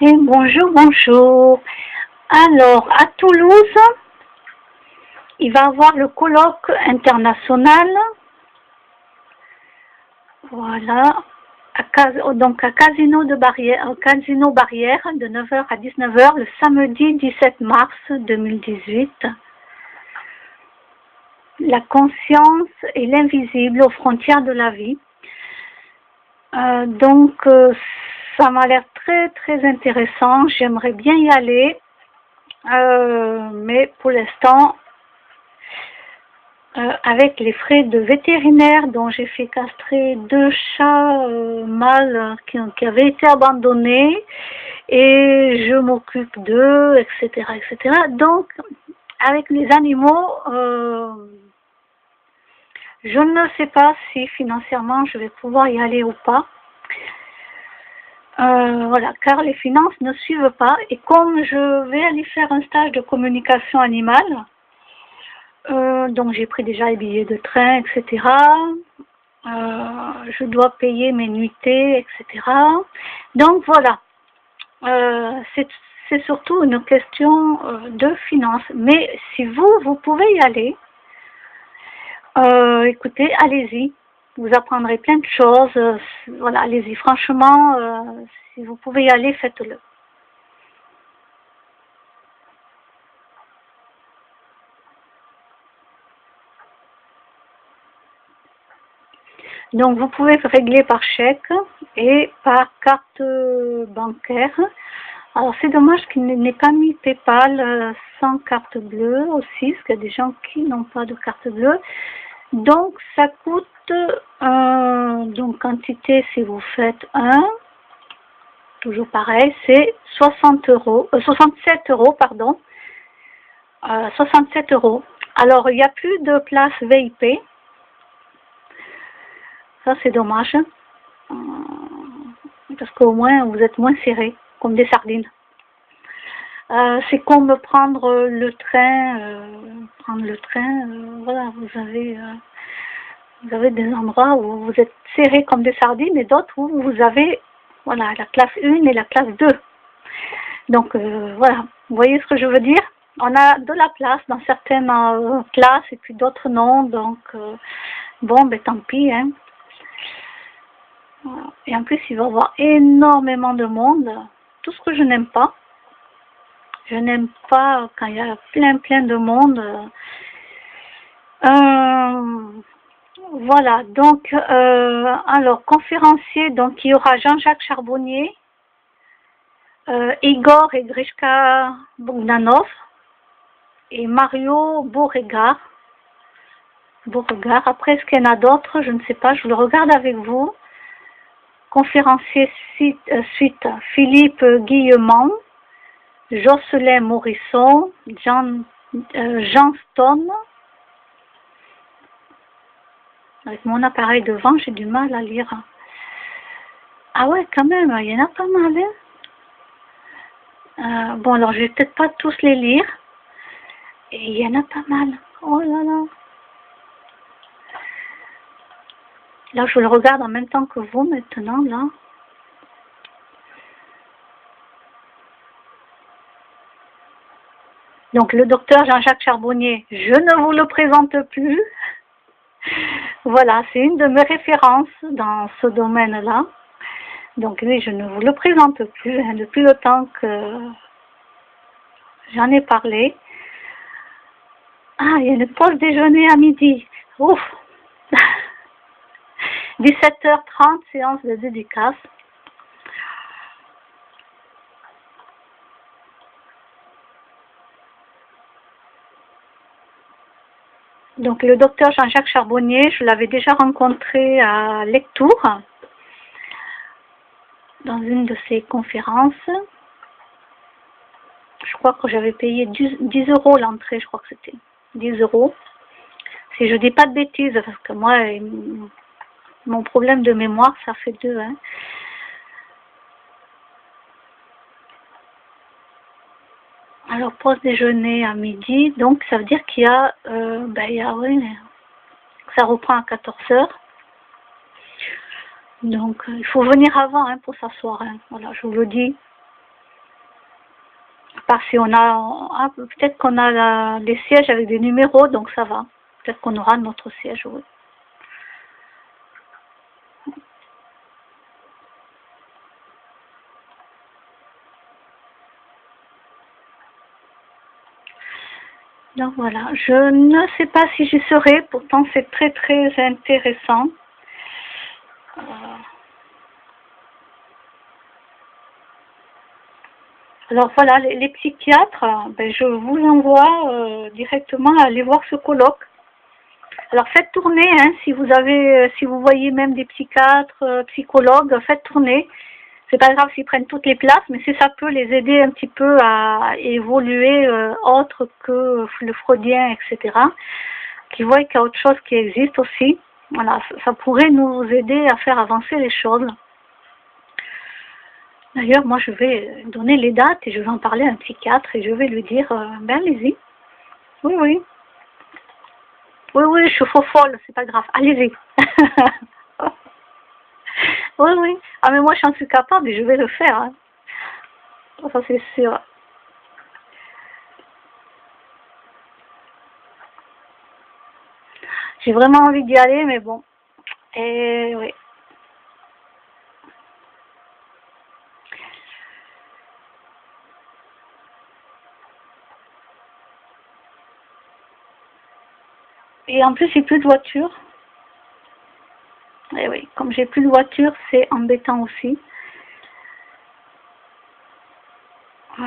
Et bonjour, bonjour. Alors, à Toulouse, il va y avoir le colloque international. Voilà. Donc à Casino Barrière de 9 h à 19 h le samedi 17 mars 2018. La conscience et l'invisible aux frontières de la vie. Ça m'a l'air très très intéressant. J'aimerais bien y aller. Mais pour l'instant, avec les frais de vétérinaire dont j'ai fait castrer 2 chats mâles qui avaient été abandonnés et je m'occupe d'eux, etc., etc. Donc, avec les animaux, je ne sais pas si financièrement je vais pouvoir y aller ou pas. Voilà, car les finances ne suivent pas. Et comme je vais aller faire un stage de communication animale, donc j'ai pris déjà les billets de train, etc. Je dois payer mes nuitées, etc. Donc voilà, c'est surtout une question de finances. Mais si vous pouvez y aller, écoutez, allez-y. Vous apprendrez plein de choses. Voilà, allez-y. Franchement, si vous pouvez y aller, faites-le. Donc, vous pouvez régler par chèque et par carte bancaire. Alors, c'est dommage qu'il n'ait pas mis PayPal sans carte bleue aussi, parce qu'il y a des gens qui n'ont pas de carte bleue. Donc, ça coûte, donc, quantité, si vous faites toujours pareil, c'est 67 euros, pardon. 67 euros. Alors, il n'y a plus de place VIP. Ça, c'est dommage. Parce qu'au moins, vous êtes moins serrés, comme des sardines. C'est comme prendre le train. Voilà, vous avez des endroits où vous êtes serrés comme des sardines et d'autres où vous avez, voilà, la classe 1 et la classe 2. Donc, voilà, vous voyez ce que je veux dire? On a de la place dans certaines classes et puis d'autres non. Donc, bon, ben tant pis, hein. Voilà. Et en plus, il va y avoir énormément de monde. Tout ce que je n'aime pas. Je n'aime pas quand il y a plein de monde. Voilà, donc, alors, conférencier, donc il y aura Jean-Jacques Charbonnier, Igor et Grishka Bogdanov et Mario Beauregard. Après, est-ce qu'il y en a d'autres? Je ne sais pas, je le regarde avec vous. Conférencier suite Philippe Guillemont, Jocelyn Morisson, Jean Stone. Avec mon appareil devant, j'ai du mal à lire. Ah ouais, quand même, il y en a pas mal. Hein. Bon, alors je vais peut-être pas tous les lire. Et il y en a pas mal. Oh là là. Là, je le regarde en même temps que vous maintenant, là. Donc, le docteur Jean-Jacques Charbonnier, je ne vous le présente plus. Voilà, c'est une de mes références dans ce domaine-là. Donc, lui, je ne vous le présente plus, hein, depuis le temps que j'en ai parlé. Ah, il y a une pause déjeuner à midi. Ouf. 17h30, séance de dédicace. Donc, le docteur Jean-Jacques Charbonnier, je l'avais déjà rencontré à Lectoure, dans une de ses conférences. Je crois que j'avais payé 10 euros l'entrée, je crois que c'était 10 euros. Si je dis pas de bêtises, parce que moi, mon problème de mémoire, ça fait 2. Hein. Alors, pause déjeuner à midi, donc ça veut dire qu'il y a, ça reprend à 14h. Donc, il faut venir avant hein, pour s'asseoir. Hein. Voilà, je vous le dis. part si on a, ah, peut-être qu'on a des sièges avec des numéros, donc ça va. Peut-être qu'on aura notre siège, oui. Donc voilà, je ne sais pas si j'y serai, pourtant c'est très très intéressant. Alors voilà, les psychiatres, ben, je vous envoie directement à aller voir ce colloque. Alors faites tourner, hein, si vous avez, si vous voyez même des psychiatres, psychologues, faites tourner. C'est pas grave s'ils prennent toutes les places, mais si ça peut les aider un petit peu à évoluer autre que le freudien, etc., qu'ils voient qu'il y a autre chose qui existe aussi. Voilà, ça pourrait nous aider à faire avancer les choses. D'ailleurs, moi, je vais donner les dates et je vais en parler à un psychiatre et je vais lui dire, ben allez-y. Oui, oui. Oui, oui, je suis faux folle, c'est pas grave. Allez-y. Oui, oui. Ah, mais moi, j'en suis capable et je vais le faire. Hein. Ça, c'est sûr. J'ai vraiment envie d'y aller, mais bon. Et oui. Et en plus, j'ai plus de voiture. Et oui, comme j'ai plus de voiture, c'est embêtant aussi. Euh,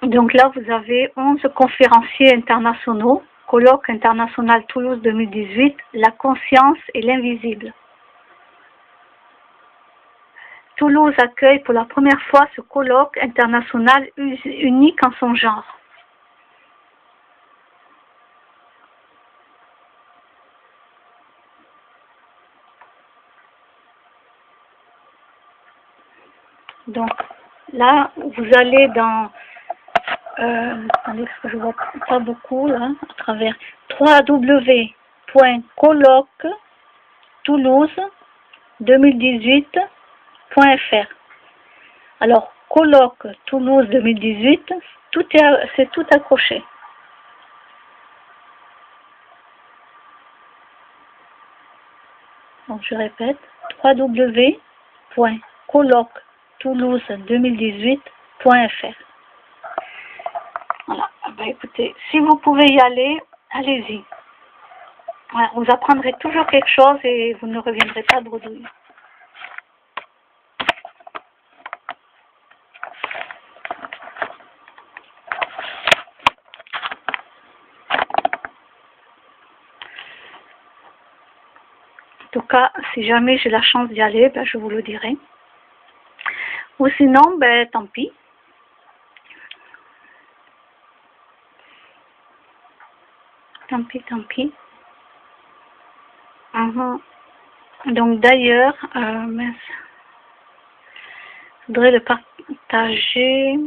Donc là, vous avez 11 conférenciers internationaux. Colloque international Toulouse 2018, la conscience et l'invisible. Toulouse accueille pour la première fois ce colloque international unique en son genre. Donc là, vous allez dans, attendez, parce que je vois pas beaucoup là, à travers www.colloque-toulouse-2018.fr. Alors, colloque Toulouse 2018, c'est tout accroché. Donc, je répète, www.colloque-toulouse-2018.fr. Voilà. Ben, écoutez, si vous pouvez y aller, allez-y. Voilà, vous apprendrez toujours quelque chose et vous ne reviendrez pas bredouille. En tout cas, si jamais j'ai la chance d'y aller, ben, je vous le dirai. Ou sinon, ben, tant pis. Tant pis, tant pis. Donc d'ailleurs, je voudrais le partager.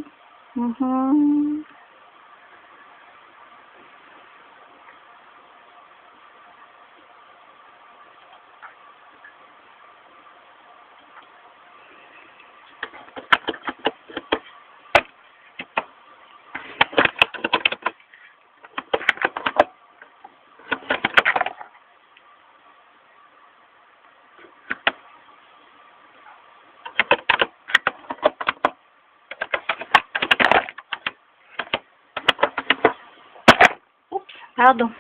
Oups, pardon.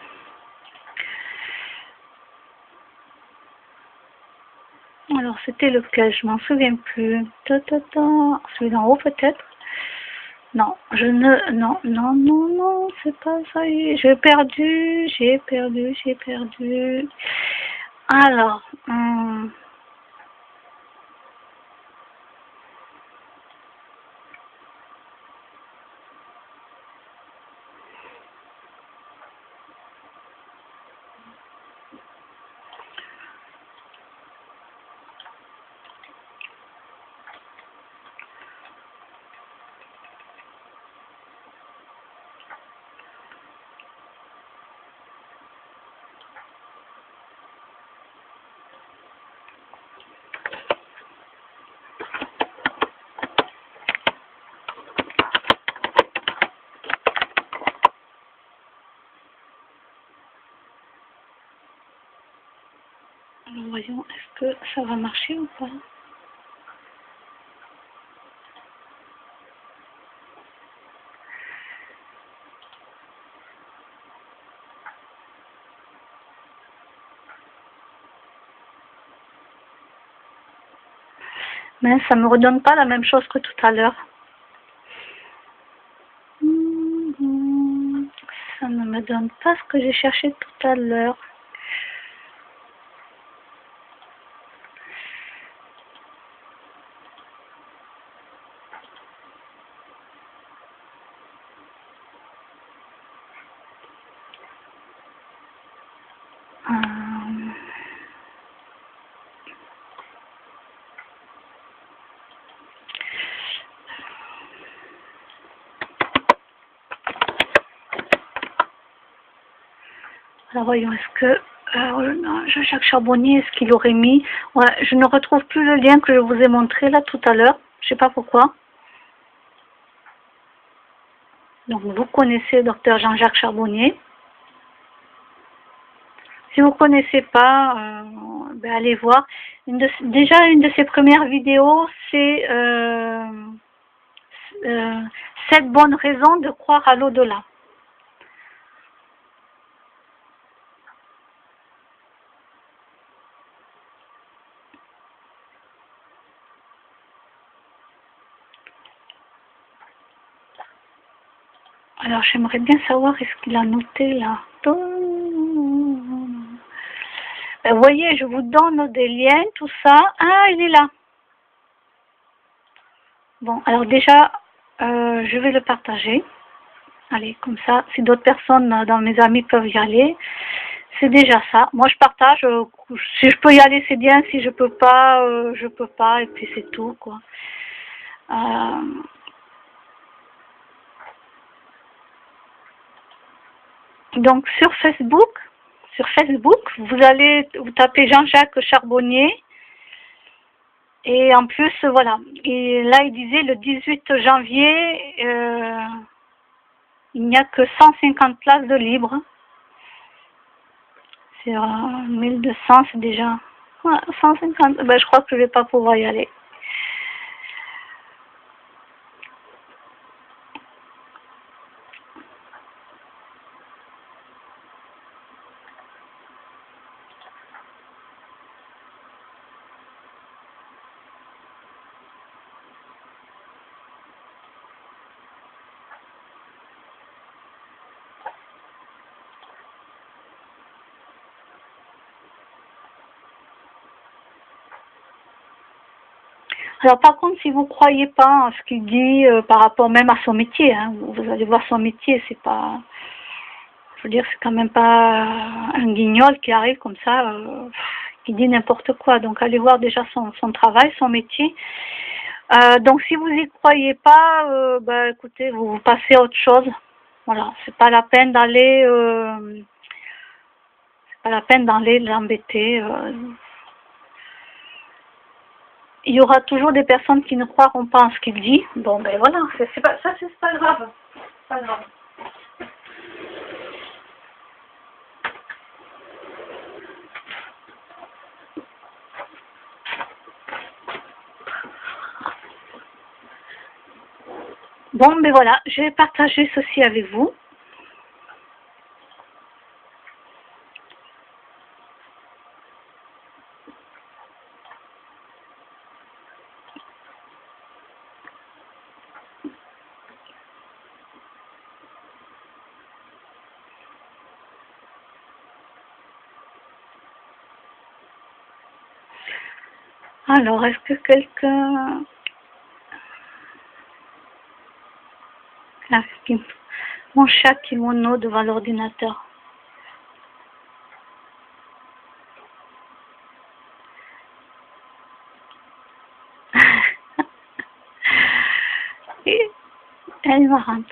Alors c'était lequel? Je m'en souviens plus. Celui d'en haut peut-être? Non, je ne... Non, non, non, non, c'est pas ça. J'ai perdu, j'ai perdu, j'ai perdu. Alors, Alors voyons, est-ce que ça va marcher ou pas? Mais ça me redonne pas la même chose que tout à l'heure. Ça ne me donne pas ce que j'ai cherché tout à l'heure. Alors voyons, est-ce que Jean-Jacques Charbonnier, est-ce qu'il aurait mis... Ouais, je ne retrouve plus le lien que je vous ai montré là tout à l'heure. Je ne sais pas pourquoi. Donc vous connaissez Dr Jean-Jacques Charbonnier. Si vous ne connaissez pas, ben allez voir. Déjà une de ses premières vidéos, c'est 7 bonnes raisons de croire à l'au-delà. Alors j'aimerais bien savoir est-ce qu'il a noté là. Ben, vous voyez, je vous donne des liens, tout ça. Ah, il est là. Bon, alors déjà, je vais le partager. Allez, comme ça, si d'autres personnes dans mes amis peuvent y aller, c'est déjà ça. Moi, je partage. Si je peux y aller, c'est bien. Si je peux pas, je peux pas. Et puis c'est tout, quoi. Donc sur Facebook, vous tapez Jean-Jacques Charbonnier. Et en plus, voilà. Et là, il disait le 18 janvier, il n'y a que 150 places de libre. Sur 1200, c'est déjà... Ouais, 150. Ben, je crois que je ne vais pas pouvoir y aller. Alors par contre, si vous ne croyez pas à ce qu'il dit par rapport même à son métier, hein, vous allez voir son métier, c'est pas... Je veux dire, c'est quand même pas un guignol qui arrive comme ça, qui dit n'importe quoi. Donc allez voir déjà son travail, son métier. Donc si vous n'y croyez pas, bah, écoutez, vous passez à autre chose. Voilà, c'est pas la peine d'aller l'embêter. Il y aura toujours des personnes qui ne croiront pas en ce qu'il dit. Bon, ben voilà, c'est pas grave. C'est pas grave. Bon, ben voilà, je vais partager ceci avec vous. Alors, est-ce que quelqu'un... Ah, mon chat qui mono devant l'ordinateur. Et elle est marrante.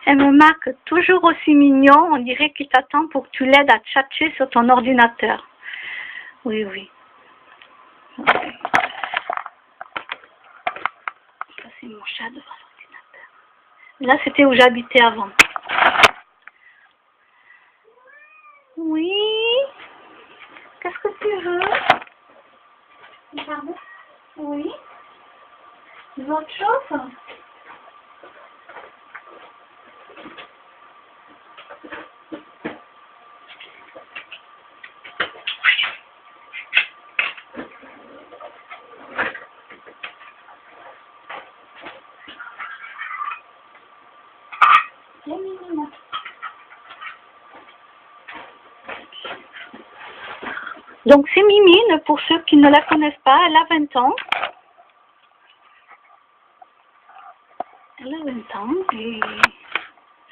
Elle me marque toujours aussi mignon. On dirait qu'il t'attend pour que tu l'aides à tchatcher sur ton ordinateur. Oui, oui. Ça, c'est mon chat devant l'ordinateur. Là, c'était où j'habitais avant. Oui. Qu'est-ce que tu veux? Pardon? Oui? Tu veux autre chose? Viens, Mimine. Donc c'est Mimine, pour ceux qui ne la connaissent pas, elle a 20 ans. Elle a 20 ans et...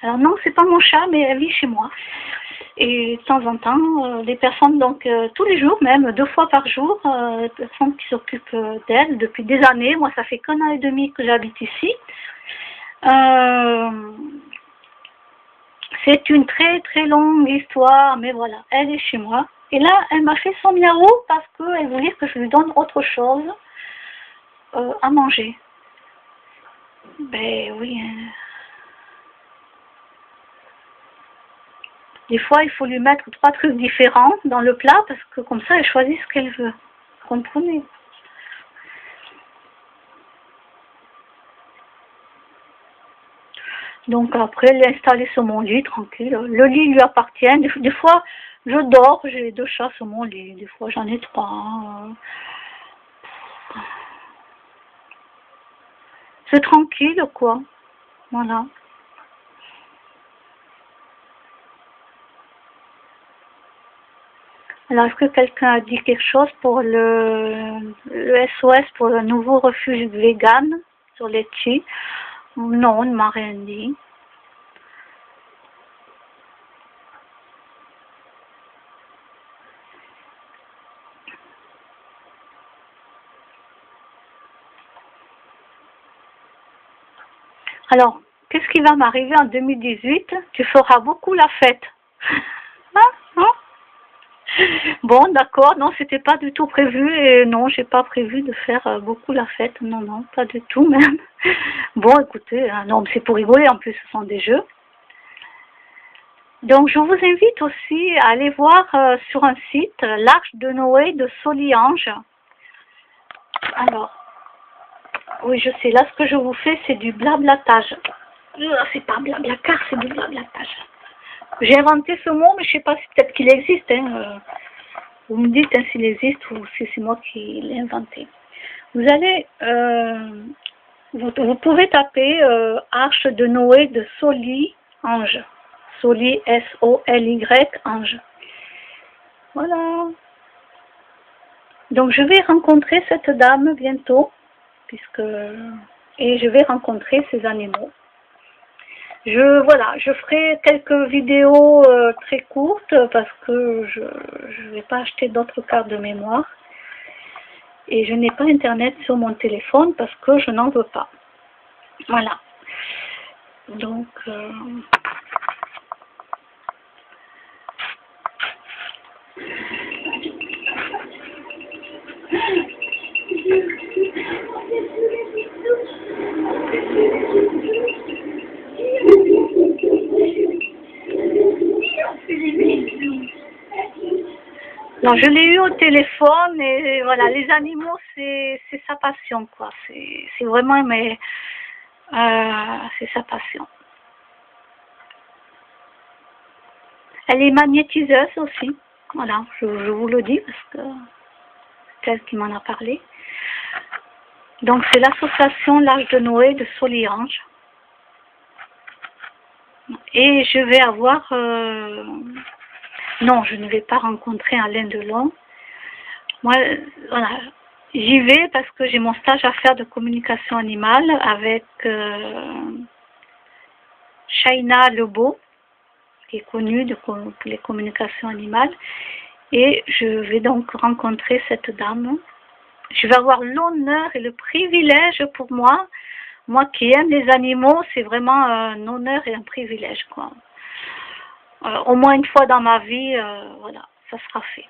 Alors non, c'est pas mon chat, mais elle vit chez moi. Et de temps en temps, des personnes, donc tous les jours même, 2 fois par jour, des personnes qui s'occupent d'elle depuis des années. Moi, ça fait qu'1 an et demi que j'habite ici. C'est une très très longue histoire, mais voilà, elle est chez moi. Et là, elle m'a fait son miaou parce qu'elle voulait que je lui donne autre chose à manger. Ben oui. Des fois, il faut lui mettre 3 trucs différents dans le plat parce que comme ça, elle choisit ce qu'elle veut. Vous comprenez? Donc après, elle est installée sur mon lit, tranquille. Le lit lui appartient. Des fois, je dors, j'ai 2 chats sur mon lit. Des fois, j'en ai 3. Hein. C'est tranquille, quoi. Voilà. Alors, est-ce que quelqu'un a dit quelque chose pour le SOS, pour le nouveau refuge vegan sur les Litchi? Non, on ne m'a rien dit. Alors, qu'est-ce qui va m'arriver en 2018? Tu feras beaucoup la fête. Hein? Non? Bon, d'accord, non, c'était pas du tout prévu et non, j'ai pas prévu de faire beaucoup la fête. Non, non, pas du tout même. Bon, écoutez, non, c'est pour rigoler, en plus, ce sont des jeux. Donc, je vous invite aussi à aller voir sur un site l'Arche de Noé de Soliange. Alors, oui, je sais, là, ce que je vous fais, c'est du blablatage. C'est pas blablacar, c'est du blablatage. J'ai inventé ce mot, mais je sais pas si peut-être qu'il existe. Hein. Vous me dites hein, s'il existe ou si c'est moi qui l'ai inventé. Vous allez, vous pouvez taper Arche de Noé de Soliange. Soli, S-O-L-Y, Ange. Voilà. Donc je vais rencontrer cette dame bientôt, et je vais rencontrer ces animaux. Voilà, je ferai quelques vidéos très courtes parce que je ne vais pas acheter d'autres cartes de mémoire. Et je n'ai pas internet sur mon téléphone parce que je n'en veux pas. Voilà. Donc, non, je l'ai eu au téléphone et voilà, les animaux, c'est sa passion, quoi. C'est vraiment, mais c'est sa passion. Elle est magnétiseuse aussi. Voilà, je vous le dis parce que c'est elle qui m'en a parlé. Donc c'est l'association L'Arche de Noé de Soliange. Et je vais avoir... non, je ne vais pas rencontrer Alain Delon. Moi, voilà, j'y vais parce que j'ai mon stage à faire de communication animale avec Shaina Lebeau, qui est connue pour les communications animales. Et je vais donc rencontrer cette dame. Je vais avoir l'honneur et le privilège pour moi. Moi qui aime les animaux, c'est vraiment un honneur et un privilège, quoi. Au moins une fois dans ma vie, voilà, ça sera fait.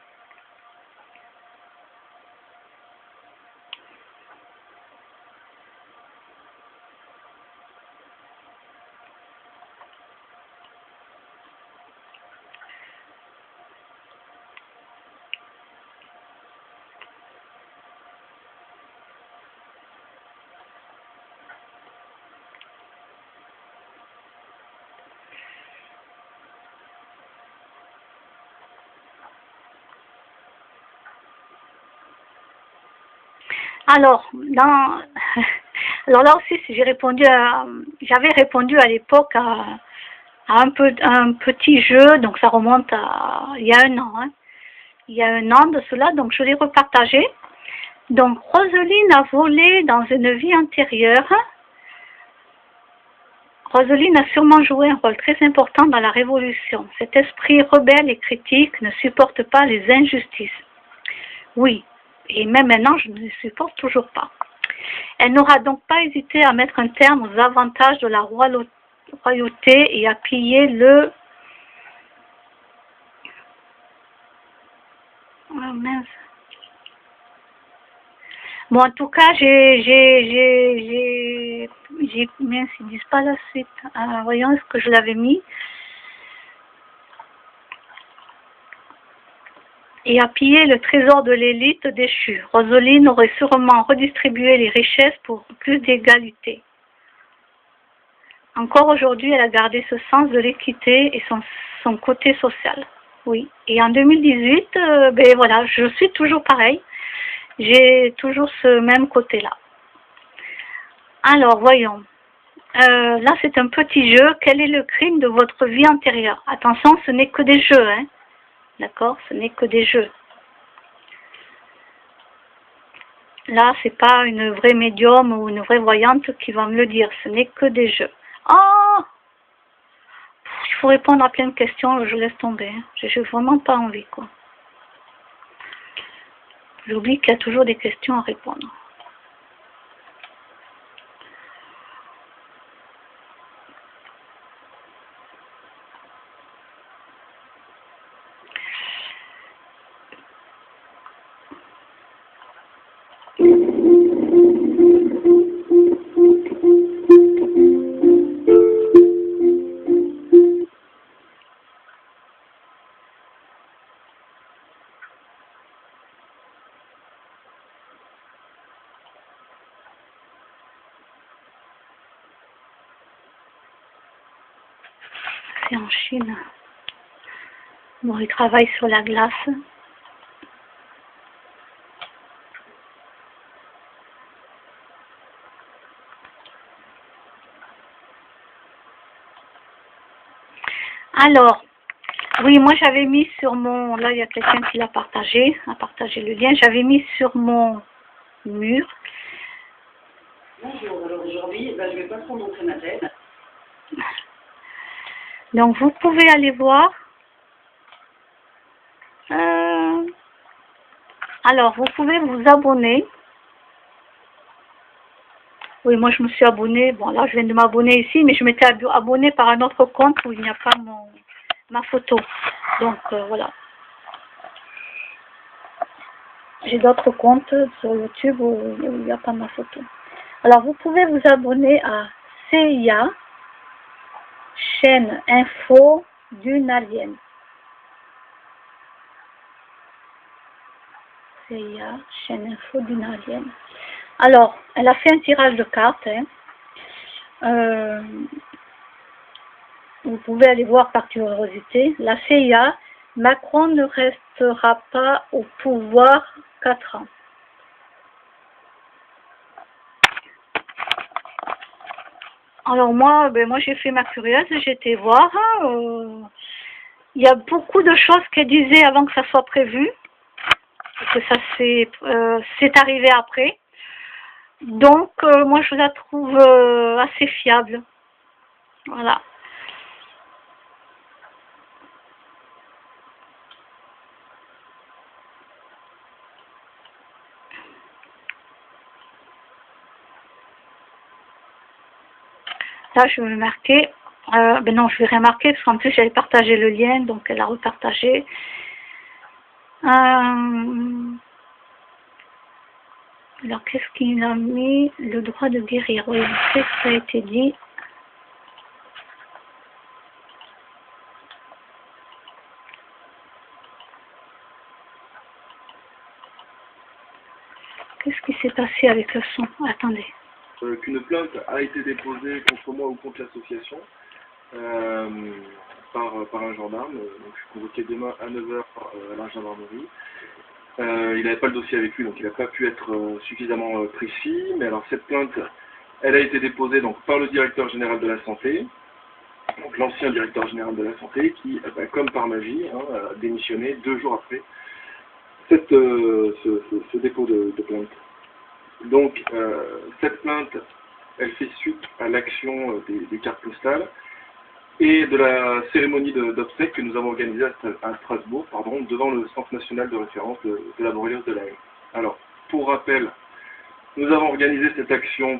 Alors, alors là aussi, j'avais répondu à l'époque à un petit jeu, donc ça remonte à il y a un an, hein. Il y a un an de cela, donc je l'ai repartagé. Donc, Roseline a volé dans une vie antérieure. Roseline a sûrement joué un rôle très important dans la Révolution. Cet esprit rebelle et critique ne supporte pas les injustices. Oui, et même maintenant, je ne les supporte toujours pas. Elle n'aura donc pas hésité à mettre un terme aux avantages de la royauté et à piller le... Oh mince. Bon, en tout cas, mince, ils disent pas la suite. Voyons, est-ce que je l'avais mis? Et à piller le trésor de l'élite déchue. Roseline aurait sûrement redistribué les richesses pour plus d'égalité. Encore aujourd'hui, elle a gardé ce sens de l'équité et son côté social. Oui. Et en 2018, ben voilà, je suis toujours pareil. J'ai toujours ce même côté-là. Alors, voyons. Là, c'est un petit jeu. Quel est le crime de votre vie antérieure? Attention, ce n'est que des jeux, hein. D'accord? Ce n'est que des jeux. Là, c'est pas une vraie médium ou une vraie voyante qui va me le dire. Ce n'est que des jeux. Oh! Il faut répondre à plein de questions, je laisse tomber. Hein. J'ai vraiment pas envie, quoi. J'oublie qu'il y a toujours des questions à répondre. C'est en Chine. Bon, ils travaillent sur la glace. Alors, oui, moi j'avais mis sur mon... Là, il y a quelqu'un qui l'a partagé, a partagé le lien. J'avais mis sur mon mur. Bonjour, alors aujourd'hui, je vais pas trop montrer ma tête. Donc, vous pouvez aller voir. Alors, vous pouvez vous abonner. Oui, moi je me suis abonnée. Bon, là, je viens de m'abonner ici, mais je m'étais abonnée par un autre compte où il n'y a pas ma photo. Donc, voilà. J'ai d'autres comptes sur YouTube où il n'y a pas ma photo. Alors, vous pouvez vous abonner à CIA, chaîne info d'une alien. CIA, chaîne info d'une alien. Alors, elle a fait un tirage de cartes. Hein. Vous pouvez aller voir par curiosité. La CIA, Macron ne restera pas au pouvoir 4 ans. Alors moi j'ai fait ma curieuse, j'ai été voir. Il y a beaucoup de choses qu'elle disait avant que ça soit prévu. Que ça c'est arrivé après. Donc, moi, je la trouve assez fiable. Voilà. Là, je vais marquer. Non, je vais rien marquer parce qu'en plus, j'avais partagé le lien, donc elle a repartagé. Alors, qu'est-ce qu'il a mis? Le droit de guérir. Oui, je sais que ça a été dit. Qu'est-ce qui s'est passé avec le son? Attendez. Qu'une plainte a été déposée contre moi ou contre l'association par un gendarme. Donc, je suis convoqué demain à 9 h à la gendarmerie. Il n'avait pas le dossier avec lui, donc il n'a pas pu être suffisamment précis. Mais alors cette plainte, elle a été déposée donc par le directeur général de la santé, donc l'ancien directeur général de la santé, qui, comme par magie, a démissionné 2 jours après ce dépôt de plainte. Donc cette plainte, elle fait suite à l'action des cartes postales et de la cérémonie d'obsèques que nous avons organisée à Strasbourg, devant le Centre national de référence de la borréliose de Lyme. Alors, pour rappel, nous avons organisé cette action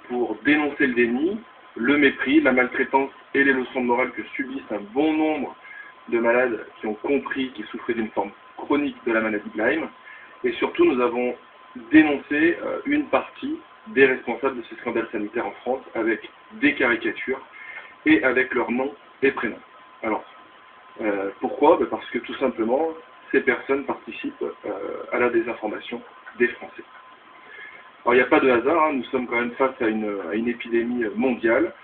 pour dénoncer le déni, le mépris, la maltraitance et les leçons de morale que subissent un bon nombre de malades qui ont compris qu'ils souffraient d'une forme chronique de la maladie de Lyme. Et surtout, nous avons dénoncé une partie des responsables de ce scandale sanitaire en France avec des caricatures et avec leur nom et prénom. Alors, pourquoi? Parce que tout simplement, ces personnes participent à la désinformation des Français. Alors, il n'y a pas de hasard, nous sommes quand même face à une épidémie mondiale.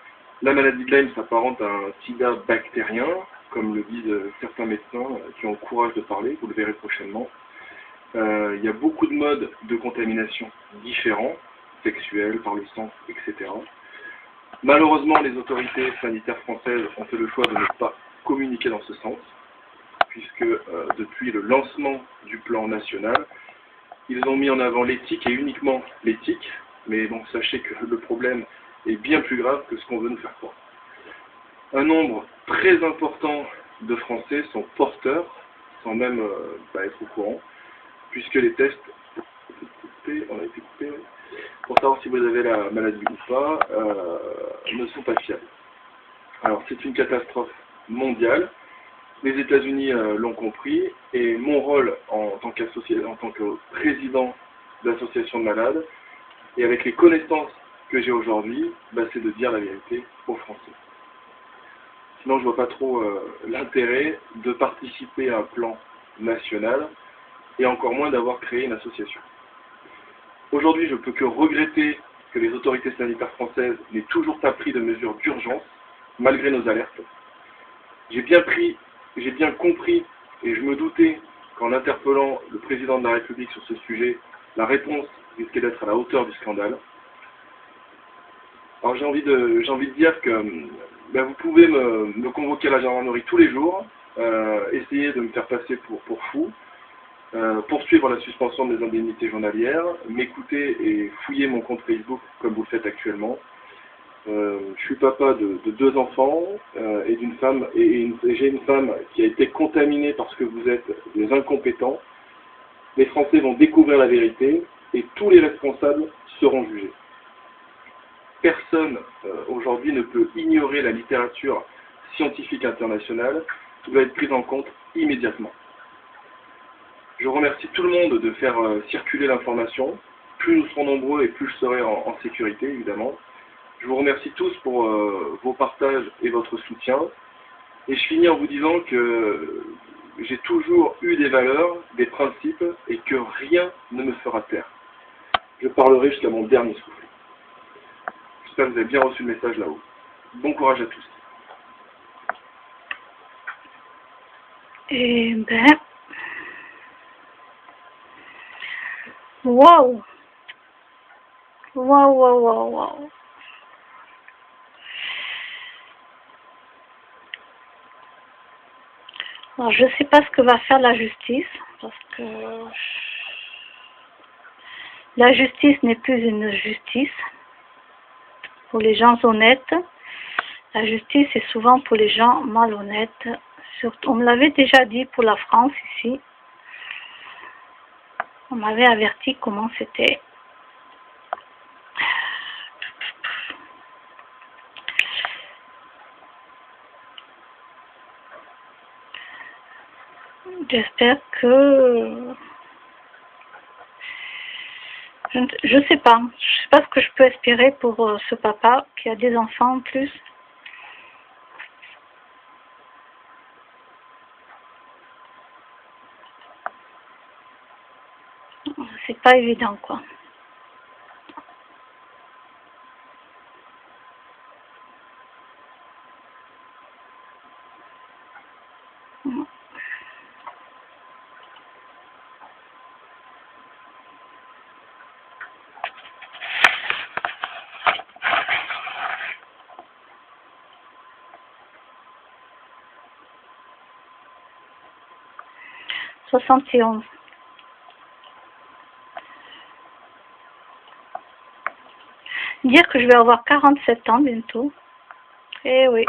La maladie de Lyme s'apparente à un sida bactérien, comme le disent certains médecins qui ont le courage de parler, vous le verrez prochainement. Il y a beaucoup de modes de contamination différents, sexuels, par le sang, etc. Malheureusement, les autorités sanitaires françaises ont fait le choix de ne pas communiquer dans ce sens, puisque depuis le lancement du plan national, ils ont mis en avant l'éthique et uniquement l'éthique, mais bon, sachez que le problème est bien plus grave que ce qu'on veut nous faire croire. Un nombre très important de Français sont porteurs, sans même être au courant, puisque les tests pour savoir si vous avez la maladie ou pas, ne sont pas fiables. Alors c'est une catastrophe mondiale, les États-Unis l'ont compris, et mon rôle en tant que président de l'association de malades, et avec les connaissances que j'ai aujourd'hui, c'est de dire la vérité aux Français. Sinon je ne vois pas trop l'intérêt de participer à un plan national, et encore moins d'avoir créé une association. Aujourd'hui, je ne peux que regretter que les autorités sanitaires françaises n'aient toujours pas pris de mesures d'urgence, malgré nos alertes. J'ai bien compris, et je me doutais qu'en interpellant le président de la République sur ce sujet, la réponse risquait d'être à la hauteur du scandale. Alors j'ai envie de dire que vous pouvez me convoquer à la gendarmerie tous les jours, essayer de me faire passer pour fou, poursuivre la suspension de mes indemnités journalières, m'écouter et fouiller mon compte Facebook comme vous le faites actuellement. Je suis papa de 2 enfants et d'une femme, et j'ai une femme qui a été contaminée parce que vous êtes des incompétents. Les Français vont découvrir la vérité et tous les responsables seront jugés. Personne aujourd'hui ne peut ignorer la littérature scientifique internationale qui doit être prise en compte immédiatement. Je remercie tout le monde de faire circuler l'information. Plus nous serons nombreux et plus je serai en sécurité, évidemment. Je vous remercie tous pour vos partages et votre soutien. Et je finis en vous disant que j'ai toujours eu des valeurs, des principes, et que rien ne me fera taire. Je parlerai jusqu'à mon dernier souffle. J'espère que vous avez bien reçu le message là-haut. Bon courage à tous. Waouh! Waouh, waouh, waouh, waouh! Alors, je ne sais pas ce que va faire la justice, parce que la justice n'est plus une justice pour les gens honnêtes. La justice est souvent pour les gens malhonnêtes. Surtout, on me l'avait déjà dit pour la France ici. On m'avait averti comment c'était. J'espère que... Je sais pas. Je sais pas ce que je peux espérer pour ce papa qui a des enfants en plus. C'est pas évident, quoi. 71. Dire que je vais avoir 47 ans bientôt. Eh oui,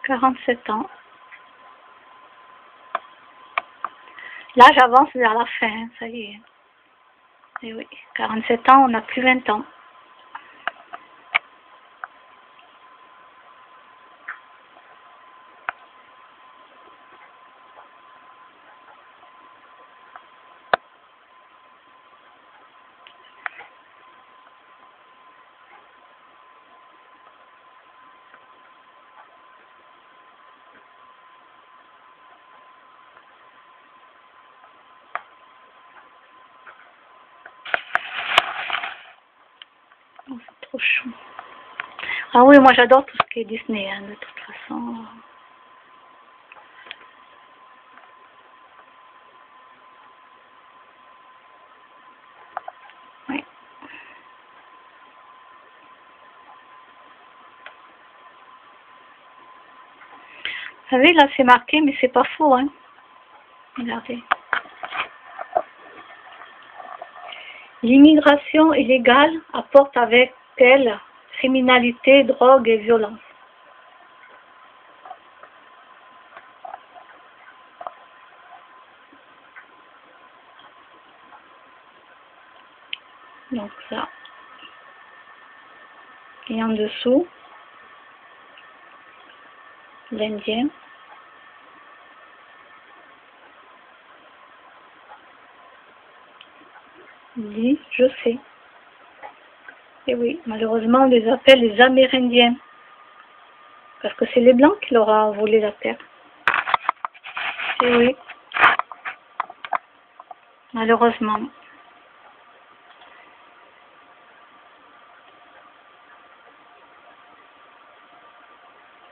47 ans. Là, j'avance vers la fin, ça y est. Eh oui, 47 ans, on n'a plus 20 ans. Oh, c'est trop chaud. Ah oui, moi j'adore tout ce qui est Disney, hein, de toute façon. Oui. Vous savez, là c'est marqué, mais c'est pas faux, hein. Regardez. L'immigration illégale apporte avec elle criminalité, drogue et violence. Donc ça. Et en dessous, l'Indien. Dit, je sais. Et oui, malheureusement, on les appelle les Amérindiens. Parce que c'est les Blancs qui leur ont volé la terre. Et oui. Malheureusement.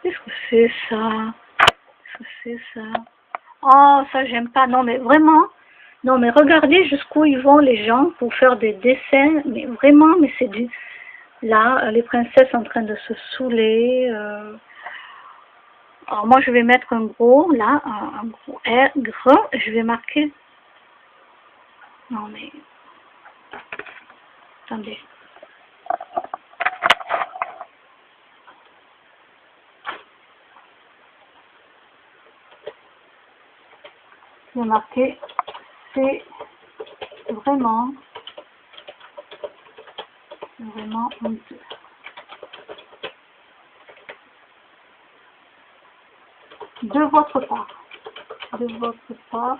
Qu'est-ce que c'est ça? Qu'est-ce que c'est ça? Oh, ça j'aime pas. Non mais vraiment. Non mais regardez jusqu'où ils vont les gens pour faire des dessins. Mais vraiment, mais c'est du... Là, les princesses en train de se saouler. Alors moi je vais mettre un gros, là, un gros R, grand. Je vais marquer... Non mais... Attendez. Je vais marquer... C'est vraiment honteux. De votre part. De votre part.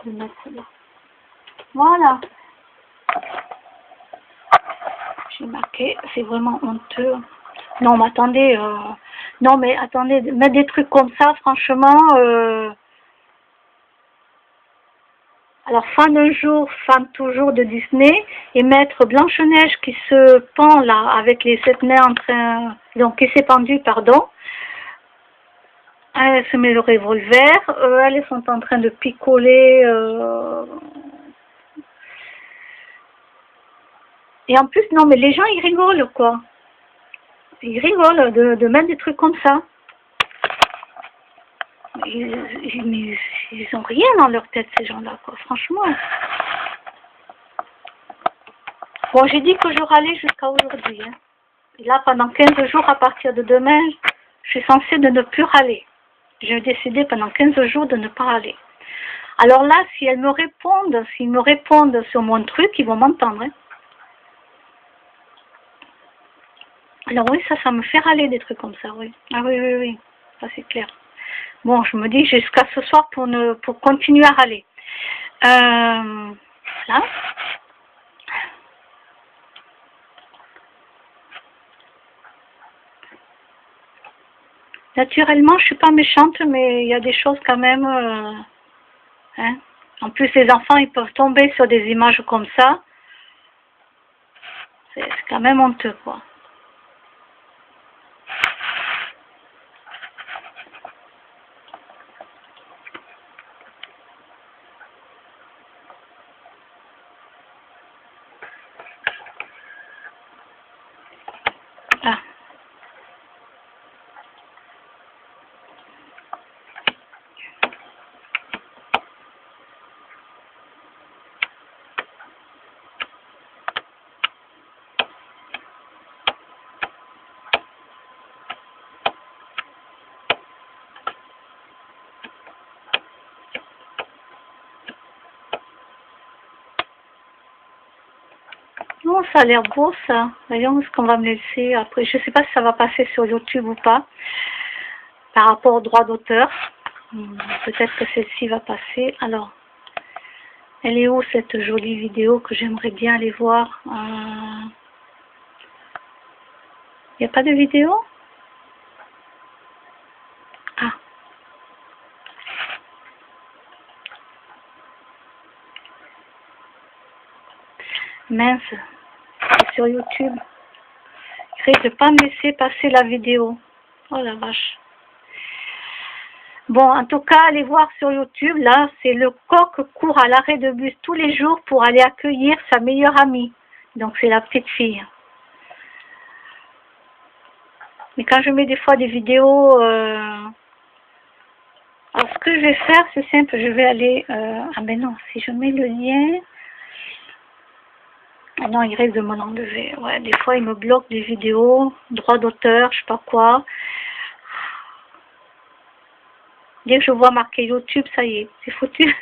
Je vais mettre là. Voilà. J'ai marqué, c'est vraiment honteux. Non mais attendez, non mais attendez, mettre des trucs comme ça, franchement, alors fan un jour, fan toujours de Disney, et mettre Blanche-Neige qui se pend là, avec les sept nains en train, donc qui s'est pendue, pardon, elle se met le revolver, elles sont en train de picoler, et en plus, non mais les gens ils rigolent quoi, ils rigolent de mettre des trucs comme ça. Ils ont rien dans leur tête, ces gens-là, quoi, franchement. Bon, j'ai dit que je râlais jusqu'à aujourd'hui. Hein. Et là, pendant 15 jours, à partir de demain, je suis censée de ne plus râler. J'ai décidé pendant 15 jours de ne pas râler. Alors là, si elles me répondent, s'ils me répondent sur mon truc, ils vont m'entendre. Hein. Alors oui, ça me fait râler des trucs comme ça, oui. Ah oui, oui, oui, ça c'est clair. Bon, je me dis jusqu'à ce soir pour continuer à râler. Voilà. Naturellement, je suis pas méchante, mais il y a des choses quand même. Hein. En plus, les enfants, ils peuvent tomber sur des images comme ça. C'est quand même honteux, quoi. Ah. comment ça a l'air beau ça. Voyons ce qu'on va me laisser. Après, je sais pas si ça va passer sur YouTube ou pas. Par rapport au droit d'auteur. Peut-être que celle-ci va passer. Alors, elle est où cette jolie vidéo que j'aimerais bien aller voir? Il n'y a pas de vidéo? Ah. Mince. C'est sur YouTube. Il risque de pas me laisser passer la vidéo. Oh la vache. Bon, en tout cas, allez voir sur YouTube, là, c'est le coq court à l'arrêt de bus tous les jours pour aller accueillir sa meilleure amie. Donc, c'est la petite fille. Mais quand je mets des fois des vidéos... Alors, ce que je vais faire, c'est simple, je vais aller... Ah ben non, si je mets le lien... Ah non, il risque de m'en enlever. Ouais, des fois, il me bloque des vidéos, droit d'auteur, je sais pas quoi. Dès que je vois marqué YouTube, ça y est, c'est foutu.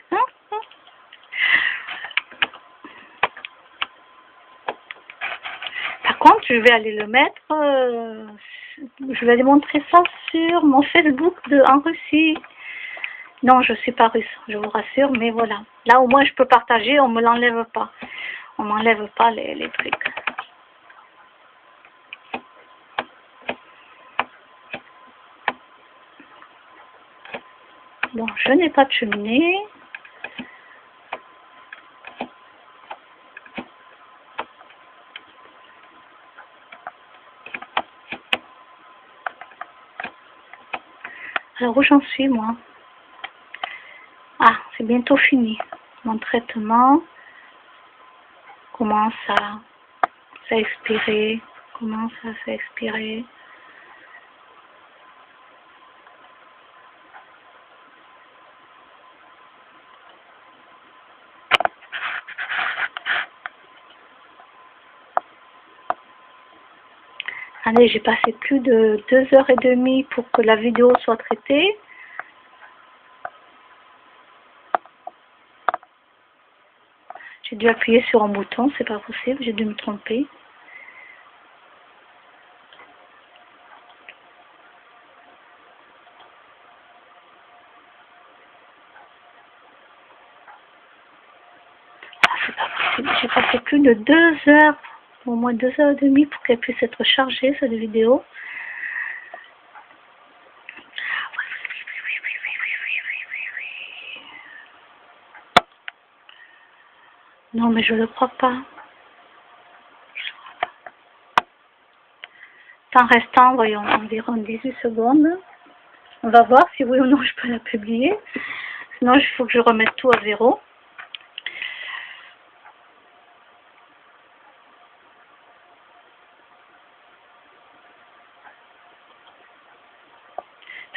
Par contre, je vais aller le mettre, je vais aller montrer ça sur mon Facebook en Russie. Non, je suis pas russe, je vous rassure, mais voilà. Là, au moins, je peux partager, on me l'enlève pas. On m'enlève pas les trucs. Bon, je n'ai pas de cheminée. Alors, où j'en suis, moi? Ah, c'est bientôt fini. Mon traitement commence à expirer. Commence à s'expirer. Allez, j'ai passé plus de 2h30 pour que la vidéo soit traitée. J'ai dû appuyer sur un bouton, c'est pas possible, j'ai dû me tromper. Ah, c'est pas possible, j'ai passé plus de 2 heures, au moins 2h30 pour qu'elle puisse être chargée, cette vidéo. Non, mais je ne le crois pas. Temps restant, voyons, environ 18 secondes. On va voir si oui ou non je peux la publier. Sinon, il faut que je remette tout à zéro.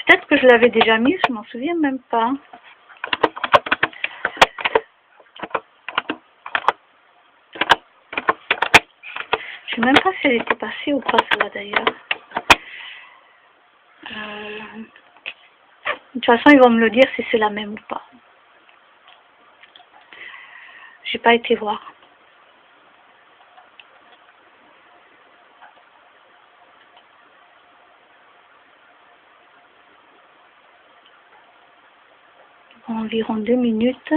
Peut-être que je l'avais déjà mise, je m'en souviens même pas. Je sais même pas si elle était passée ou pas, celle-là d'ailleurs. De toute façon, ils vont me le dire si c'est la même ou pas. J'ai pas été voir. Environ 2 minutes.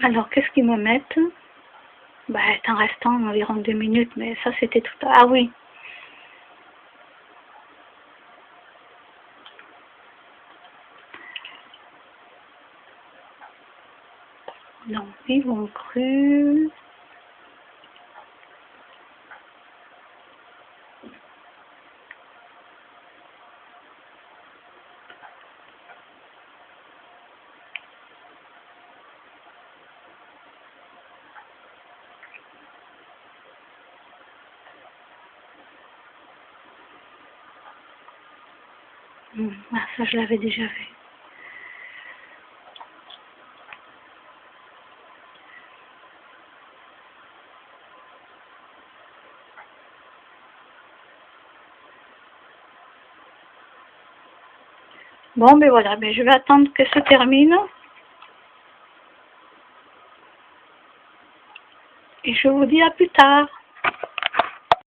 Alors, qu'est-ce qu'ils me mettent? Bah, en restant environ 2 minutes, mais ça c'était tout à... Ah oui. Non, ils vont cru. Ah, ça, je l'avais déjà vu. Bon, ben voilà, ben je vais attendre que se termine. Et je vous dis à plus tard.